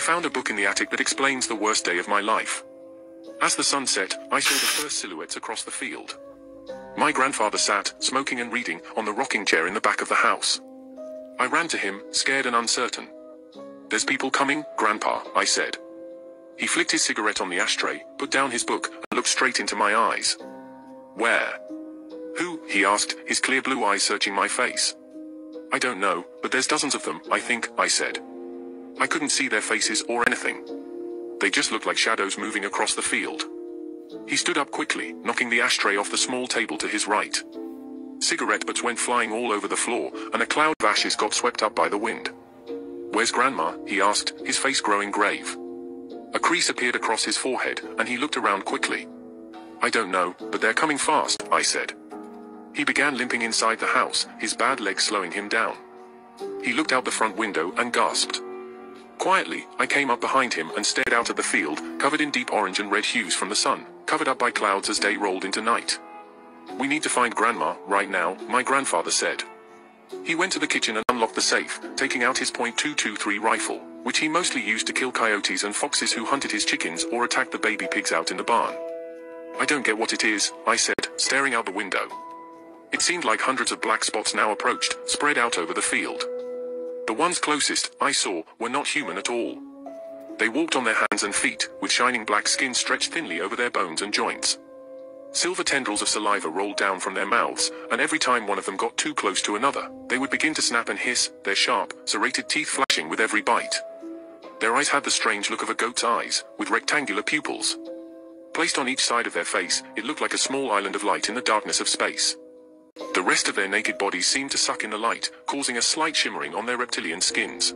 found a book in the attic that explains the worst day of my life. As the sun set, I saw the first silhouettes across the field. My grandfather sat, smoking and reading, on the rocking chair in the back of the house. I ran to him, scared and uncertain. "There's people coming, Grandpa," I said. He flicked his cigarette on the ashtray, put down his book, and looked straight into my eyes. "Where?" "Who?" he asked, his clear blue eyes searching my face. "I don't know, but there's dozens of them, I think," I said. I couldn't see their faces or anything. They just looked like shadows moving across the field. He stood up quickly, knocking the ashtray off the small table to his right. Cigarette butts went flying all over the floor, and a cloud of ashes got swept up by the wind. "Where's Grandma?" he asked, his face growing grave. A crease appeared across his forehead, and he looked around quickly. "I don't know, but they're coming fast," I said. He began limping inside the house, his bad leg slowing him down. He looked out the front window and gasped. Quietly, I came up behind him and stared out at the field, covered in deep orange and red hues from the sun, covered up by clouds as day rolled into night. "We need to find Grandma, right now," my grandfather said. He went to the kitchen and unlocked the safe, taking out his .223 rifle, which he mostly used to kill coyotes and foxes who hunted his chickens or attacked the baby pigs out in the barn. "I don't get what it is," I said, staring out the window. It seemed like hundreds of black spots now approached, spread out over the field. The ones closest, I saw, were not human at all. They walked on their hands and feet, with shining black skin stretched thinly over their bones and joints. Silver tendrils of saliva rolled down from their mouths, and every time one of them got too close to another, they would begin to snap and hiss, their sharp, serrated teeth flashing with every bite. Their eyes had the strange look of a goat's eyes, with rectangular pupils. Placed on each side of their face, it looked like a small island of light in the darkness of space. The rest of their naked bodies seemed to suck in the light, causing a slight shimmering on their reptilian skins.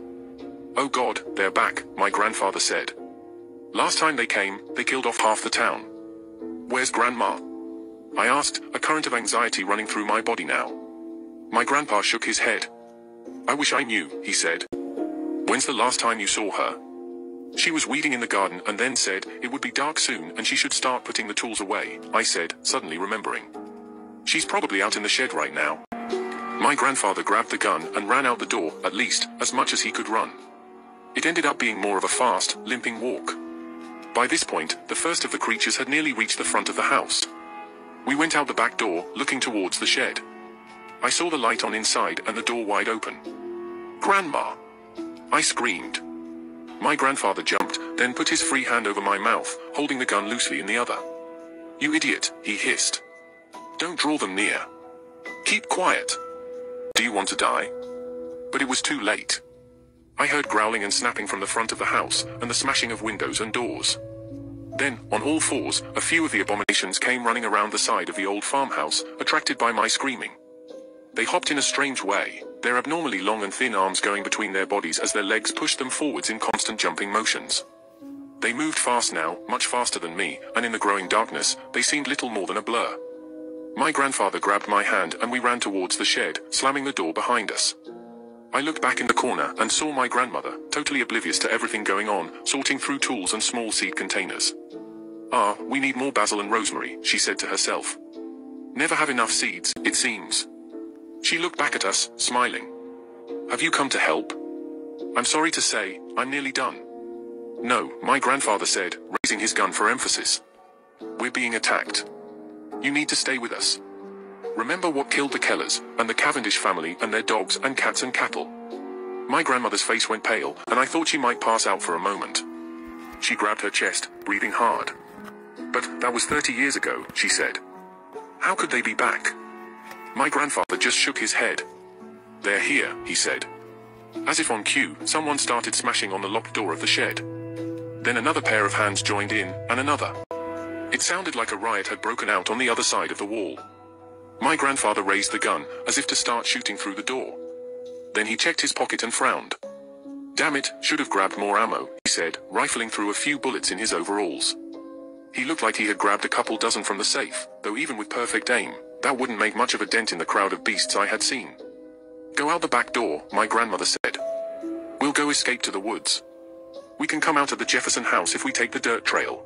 "Oh God, they're back," my grandfather said. "Last time they came, they killed off half the town." "Where's Grandma?" I asked, a current of anxiety running through my body now. My grandpa shook his head. "I wish I knew," he said. "When's the last time you saw her?" "She was weeding in the garden and then said it would be dark soon and she should start putting the tools away," I said, suddenly remembering. "She's probably out in the shed right now." My grandfather grabbed the gun and ran out the door, at least, as much as he could run. It ended up being more of a fast, limping walk. By this point, the first of the creatures had nearly reached the front of the house. We went out the back door, looking towards the shed. I saw the light on inside and the door wide open. "Grandma!" I screamed. My grandfather jumped, then put his free hand over my mouth, holding the gun loosely in the other. "You idiot," he hissed. "Don't draw them near. Keep quiet. Do you want to die?" But it was too late. I heard growling and snapping from the front of the house, and the smashing of windows and doors. Then, on all fours, a few of the abominations came running around the side of the old farmhouse, attracted by my screaming. They hopped in a strange way, their abnormally long and thin arms going between their bodies as their legs pushed them forwards in constant jumping motions. They moved fast now, much faster than me, and in the growing darkness, they seemed little more than a blur. My grandfather grabbed my hand and we ran towards the shed, slamming the door behind us. I looked back in the corner and saw my grandmother, totally oblivious to everything going on, sorting through tools and small seed containers. "Ah, we need more basil and rosemary," she said to herself. "Never have enough seeds, it seems." She looked back at us, smiling. "Have you come to help?" "I'm sorry to say, I'm nearly done." "No," my grandfather said, raising his gun for emphasis. "We're being attacked. You need to stay with us. Remember what killed the Kellers, and the Cavendish family and their dogs and cats and cattle." My grandmother's face went pale, and I thought she might pass out for a moment. She grabbed her chest, breathing hard. "But that was 30 years ago," she said. "How could they be back?" My grandfather just shook his head. "They're here," he said. As if on cue, someone started smashing on the locked door of the shed. Then another pair of hands joined in, and another. It sounded like a riot had broken out on the other side of the wall. My grandfather raised the gun, as if to start shooting through the door. Then he checked his pocket and frowned. "Damn it, should have grabbed more ammo," he said, rifling through a few bullets in his overalls. He looked like he had grabbed a couple dozen from the safe, though even with perfect aim, that wouldn't make much of a dent in the crowd of beasts I had seen. "Go out the back door," my grandmother said. "We'll go escape to the woods. We can come out of the Jefferson house if we take the dirt trail."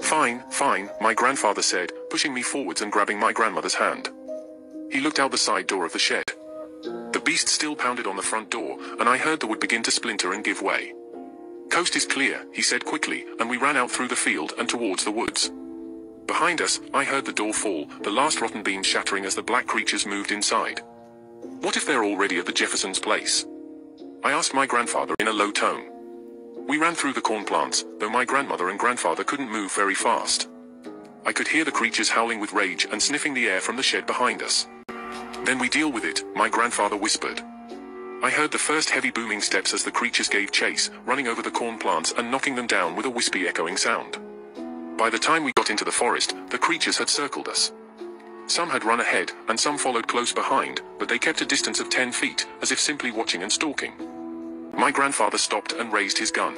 "Fine, fine," my grandfather said, pushing me forwards and grabbing my grandmother's hand. He looked out the side door of the shed. The beast still pounded on the front door, and I heard the wood begin to splinter and give way. "Coast is clear," he said quickly, and we ran out through the field and towards the woods. Behind us, I heard the door fall, the last rotten beam shattering as the black creatures moved inside. "What if they're already at the Jeffersons' place?" I asked my grandfather in a low tone. We ran through the corn plants, though my grandmother and grandfather couldn't move very fast. I could hear the creatures howling with rage and sniffing the air from the shed behind us. "Then we deal with it," my grandfather whispered. I heard the first heavy booming steps as the creatures gave chase, running over the corn plants and knocking them down with a wispy echoing sound. By the time we got into the forest, the creatures had circled us. Some had run ahead, and some followed close behind, but they kept a distance of 10 feet, as if simply watching and stalking. My grandfather stopped and raised his gun.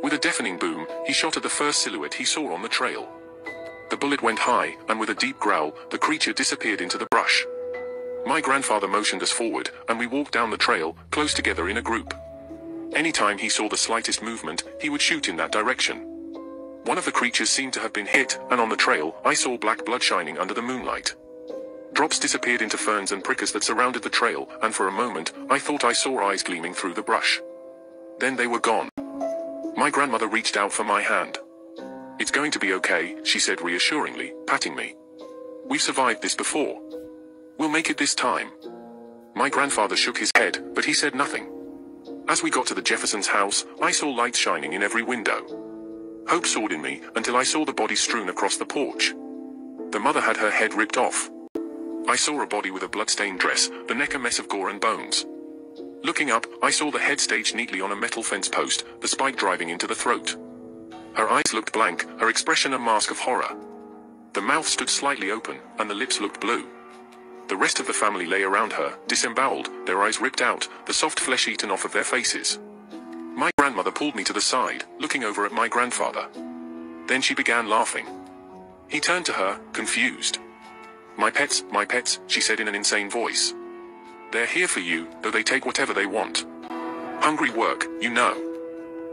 With a deafening boom, he shot at the first silhouette he saw on the trail. The bullet went high, and with a deep growl, the creature disappeared into the brush. My grandfather motioned us forward, and we walked down the trail, close together in a group. Anytime he saw the slightest movement, he would shoot in that direction. One of the creatures seemed to have been hit, and on the trail, I saw black blood shining under the moonlight. Drops disappeared into ferns and prickers that surrounded the trail, and for a moment, I thought I saw eyes gleaming through the brush. Then they were gone. My grandmother reached out for my hand. "It's going to be okay," she said reassuringly, patting me. "We've survived this before. We'll make it this time." My grandfather shook his head, but he said nothing. As we got to the Jeffersons' house, I saw lights shining in every window. Hope soared in me, until I saw the bodies strewn across the porch. The mother had her head ripped off. I saw a body with a blood-stained dress, the neck a mess of gore and bones. Looking up, I saw the head staged neatly on a metal fence post, the spike driving into the throat. Her eyes looked blank, her expression a mask of horror. The mouth stood slightly open, and the lips looked blue. The rest of the family lay around her, disemboweled, their eyes ripped out, the soft flesh eaten off of their faces. My grandmother pulled me to the side, looking over at my grandfather. Then she began laughing. He turned to her, confused. My pets," she said in an insane voice. "They're here for you, though they take whatever they want. Hungry work, you know."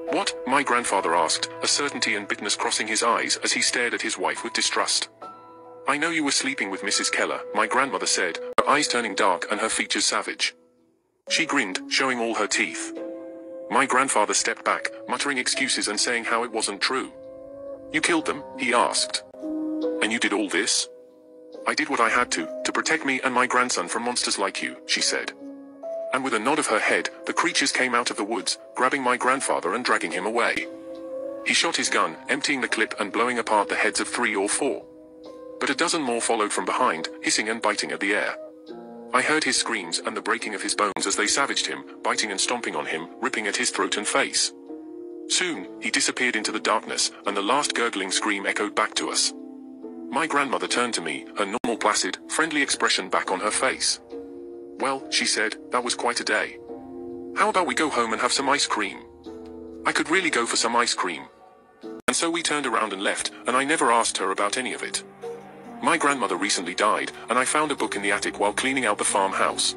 "What?" my grandfather asked, a certainty and bitterness crossing his eyes as he stared at his wife with distrust. "I know you were sleeping with Mrs. Keller," my grandmother said, her eyes turning dark and her features savage. She grinned, showing all her teeth. My grandfather stepped back, muttering excuses and saying how it wasn't true. "You killed them?" he asked. "And you did all this?" "I did what I had to protect me and my grandson from monsters like you," she said. And with a nod of her head, the creatures came out of the woods, grabbing my grandfather and dragging him away. He shot his gun, emptying the clip and blowing apart the heads of 3 or 4. But a dozen more followed from behind, hissing and biting at the air. I heard his screams and the breaking of his bones as they savaged him, biting and stomping on him, ripping at his throat and face. Soon, he disappeared into the darkness, and the last gurgling scream echoed back to us. My grandmother turned to me, her normal placid, friendly expression back on her face. "Well," she said, "that was quite a day. How about we go home and have some ice cream?" I could really go for some ice cream. And so we turned around and left, and I never asked her about any of it. My grandmother recently died, and I found a book in the attic while cleaning out the farmhouse.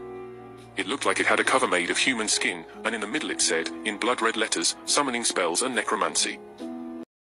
It looked like it had a cover made of human skin, and in the middle it said, in blood-red letters, summoning spells and necromancy.